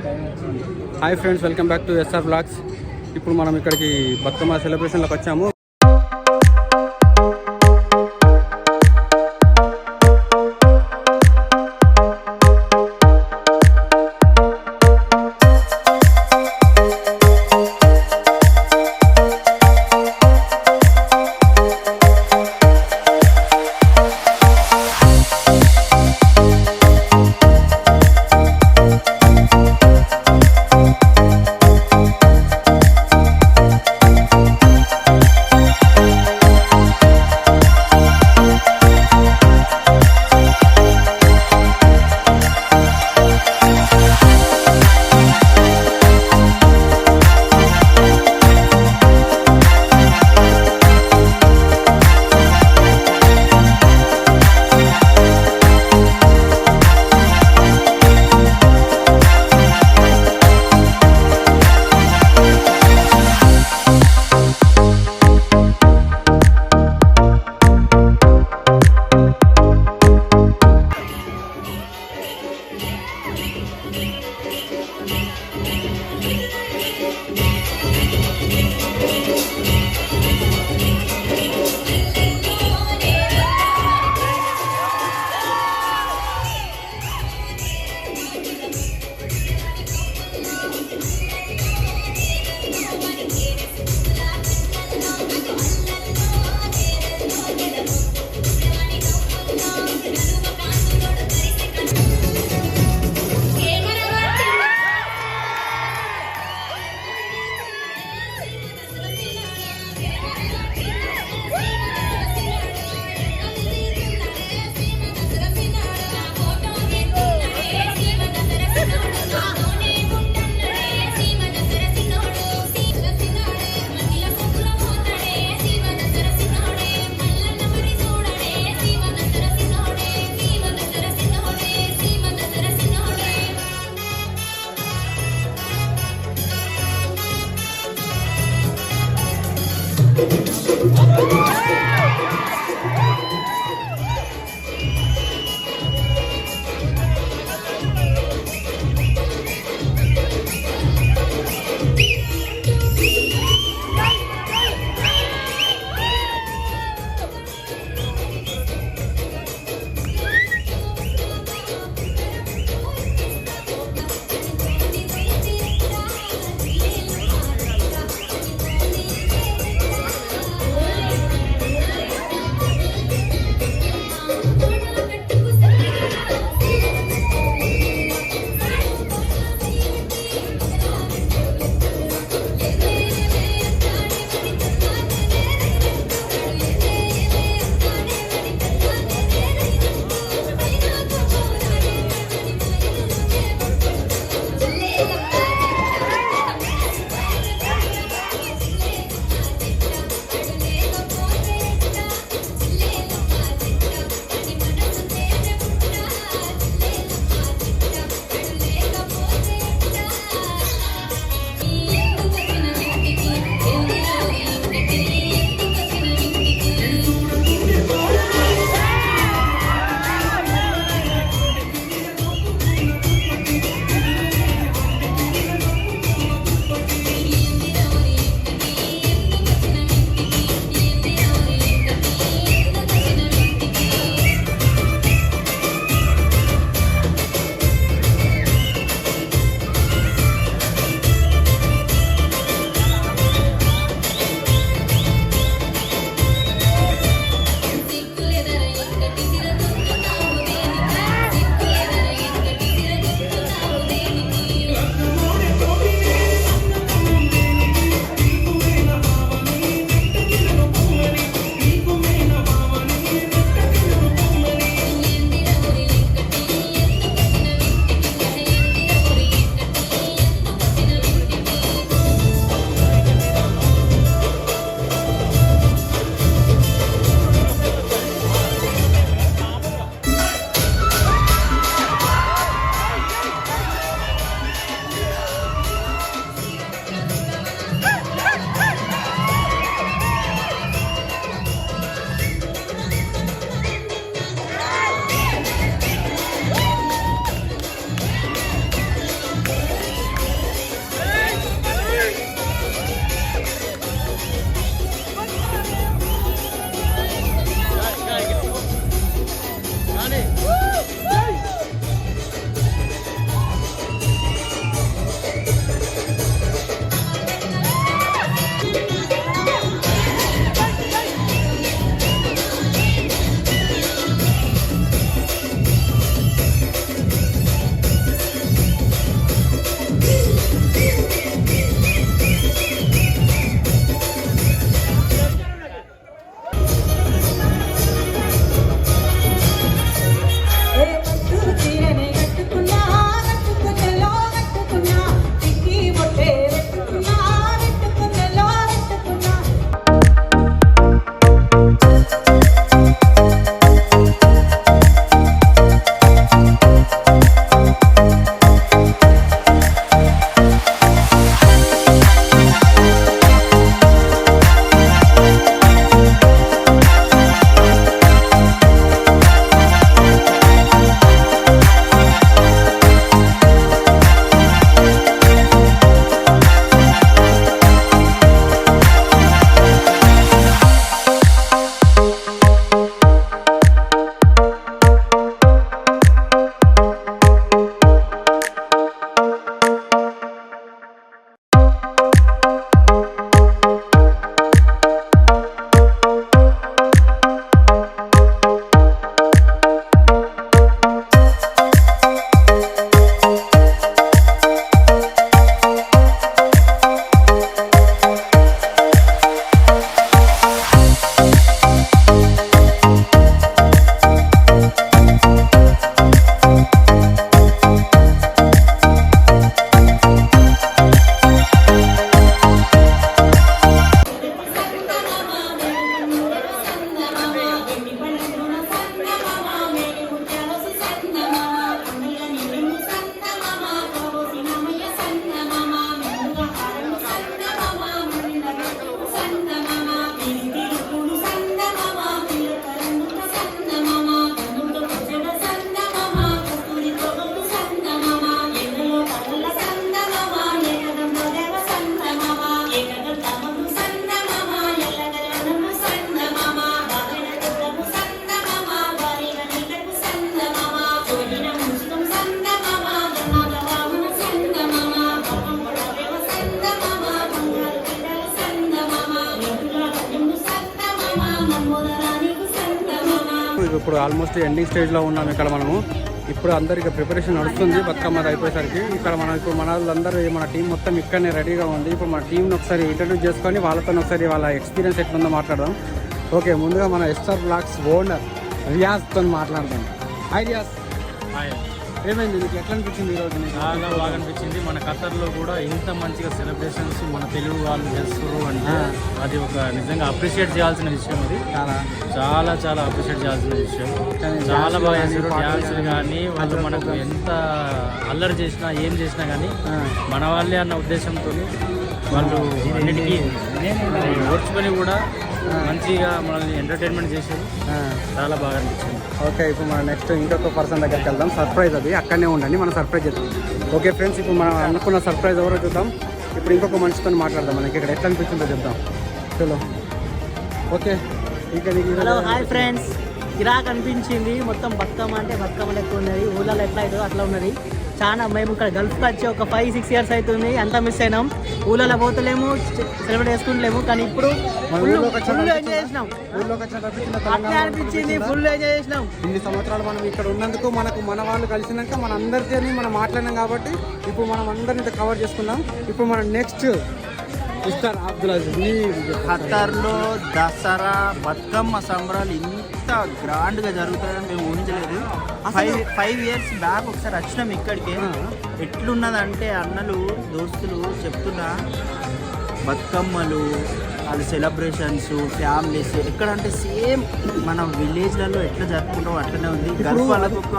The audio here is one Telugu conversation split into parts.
Hi friends, welcome back to SR blogs. ఇప్పుడు మనం ఇక్కడికి బతుకమ్మ సెలబ్రేషన్లోకి వచ్చాము. ఇప్పుడు ఆల్మోస్ట్ ఎండింగ్ స్టేజ్లో ఉన్నాం ఇక్కడ మనము. ఇప్పుడు అందరికి ప్రిపరేషన్ నడుస్తుంది బతుకమ్మ అయిపోయేసరికి. ఇక్కడ మనం ఇప్పుడు మన వాళ్ళందరూ మన టీం మొత్తం ఇక్కడనే రెడీగా ఉంది. ఇప్పుడు మన టీంని ఒకసారి ఇంట్రడ్యూస్ చేసుకొని వాళ్ళతో ఒకసారి వాళ్ళ ఎక్స్పీరియన్స్ ఎట్లుందో మాట్లాడదాం. ఓకే, ముందుగా మన ఎస్ఆర్ బ్లాగ్స్ ఓనర్ రియాజ్తో మాట్లాడదాం. హాయ్ రియాజ్. హాయ్. ఏమైంది నీకు, ఎట్లా అనిపించింది ఈరోజు? చాలా బాగా అనిపించింది. మన ఖతర్లో కూడా ఇంత మంచిగా సెలబ్రేషన్స్ మన తెలుగు వాళ్ళు చేస్తారు అంటే అది ఒక నిజంగా అప్రిషియేట్ చేయాల్సిన విషయం. అది చాలా చాలా అప్రిషియేట్ చేయాల్సిన విషయం. చాలా బాగా చేస్తారు. డ్యాన్సులు కానీ వాళ్ళు మనకు ఎంత అల్లరి చేసినా ఏం చేసినా కానీ మన వాళ్ళే అన్న ఉద్దేశంతో వాళ్ళు అన్నిటికీ ఓర్చుకొని కూడా మంచిగా మనల్ని ఎంటర్టైన్మెంట్ చేశారు. చాలా బాగా అనిపించింది. ఓకే, ఇప్పుడు మనం నెక్స్ట్ ఇంకొక పర్సన్ దగ్గరికి వెళ్దాం. సర్ప్రైజ్ అది, అక్కడనే ఉండండి, మనం సర్ప్రైజ్ చేద్దాం. ఓకే ఫ్రెండ్స్, ఇప్పుడు మనం అనుకున్న సర్ప్రైజ్ ఎవరో చూద్దాం. ఇప్పుడు ఇంకొక మనిషితో మాట్లాడదాం. మనకి ఇక్కడ ఎట్లా అనిపించిందో చెప్దాం. చలో. ఓకే, ఇంకా హలో హాయ్ ఫ్రెండ్స్. గిరాక్ అనిపించింది. మొత్తం బతుకమ్మ అంటే బతుకమ్మ లెక్క ఉన్నది. ఊళ్ళలో ఎట్లా అవుతుందో అట్లా ఉన్నది. చాలా మేము ఇక్కడ గల్ఫ్కి వచ్చి ఒక 5-6 years అవుతుంది. అంతా మిస్ అయినాం. ఊళ్ళలో పోతలేము, సెలబ్రేట్ చేసుకుంటలేము. కానీ ఇప్పుడు ఫుల్ ఎంజాయ్ చేసినాం. అట్లా అనిపించింది, ఫుల్ ఎంజాయ్ చేసినాం. ఇన్ని సంవత్సరాలు మనం ఇక్కడ ఉన్నందుకు మనకు మన వాళ్ళు కలిసినాక మన అందరితో మనం మాట్లాడినాం కాబట్టి ఇప్పుడు మనం అందరిని కవర్ చేసుకున్నాం. ఇప్పుడు మనం నెక్స్ట్ మిస్టర్ అబ్దుల్ అజీజ్. ఖతర్లో దసరా బతుకమ్మ సంబరాలు ఇంత గ్రాండ్గా జరుగుతాయని మేము ఊహించలేదు. 5 years బ్యాక్ ఒకసారి వచ్చినాం ఇక్కడికి. ఎట్లున్నదంటే అన్నలు దోస్తులు చెప్తున్నా, బతుకమ్మలు వాళ్ళ సెలబ్రేషన్స్ ఫ్యామిలీస్ ఎక్కడంటే సేమ్ మన విలేజ్లలో ఎట్లా జరుపుకుంటామో అట్లనే ఉంది. గల్ఫ్ వాళ్ళకు ఒక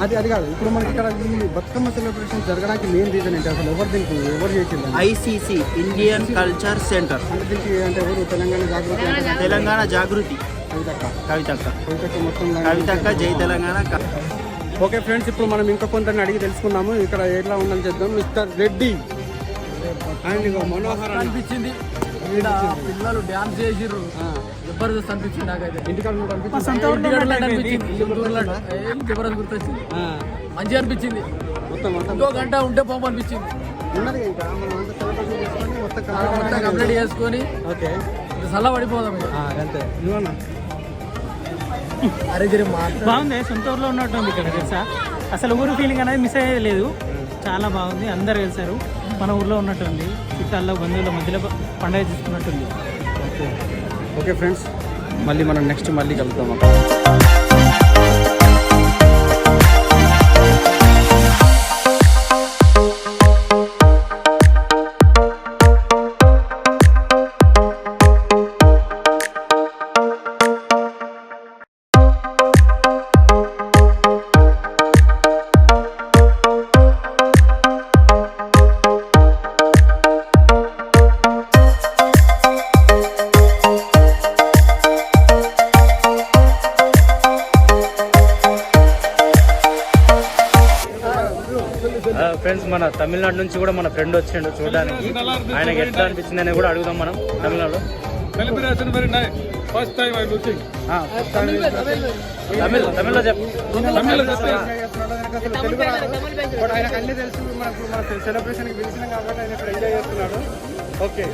అది కాదు. ఇప్పుడు మనకి ఇక్కడ ఈ బతుకమ్మ సెలబ్రేషన్ జరగడానికి మెయిన్ రీజన్ ఏంటి అసలు? ఎవరు చేసింది? ICC ఇండియన్ కల్చర్ సెంటర్ అంటే దీనికి అంటే ఎవరు? తెలంగాణ జాగృతి కవితక్క జై తెలంగాణ. ఓకే ఫ్రెండ్స్, ఇప్పుడు మనం ఇంకా కొందరిని అడిగి తెలుసుకున్నాము ఇక్కడ ఎట్లా ఉందని చెప్దాం. మిస్టర్ రెడ్డి అండ్ మనోహర్ అనిపించింది. పిల్లలు డ్యాన్స్ చేసిర్రు, జబర్దస్త్ అనిపించింది. నాకైతే ఇంటికాడ గుర్తొచ్చింది. మంచిగా అనిపించింది. ఇంకో గంట ఉంటే పోపు అనిపించింది. మొత్తం కంప్లీట్ చేసుకొని ఓకే చల్ల పడిపోదాం. అంతే. అరే బాగుంది. సొంత ఊర్లో ఉన్నట్టుంది ఇక్కడ తెలుసా. అసలు ఊరు ఫీలింగ్ అనేది మిస్ అయ్యేది లేదు. చాలా బాగుంది. అందరు కలిసారు. మన ఊర్లో ఉన్నట్టుంది. చుట్టాల్లో బంధువుల మధ్యలో పండుగ చేసుకున్నట్టుంది. ఓకే ఫ్రెండ్స్, మళ్ళీ మనం నెక్స్ట్ మళ్ళీ కలుద్దాం. ఫ్రెండ్స్, మన తమిళనాడు నుంచి కూడా మన ఫ్రెండ్ వచ్చిండు చూడడానికి. ఆయనకి ఎట్లా అనిపించింది అని కూడా అడుగుదాం మనం తమిళనాడులో. తమిళ్లో చెప్పు. ఆయనకు అన్ని తెలుసు. మనకు మన సెలబ్రేషన్కి పిలిచినాం కాబట్టి ఆయన ఇక్కడ ఎంజాయ్ చేస్తున్నాడు. ఓకే.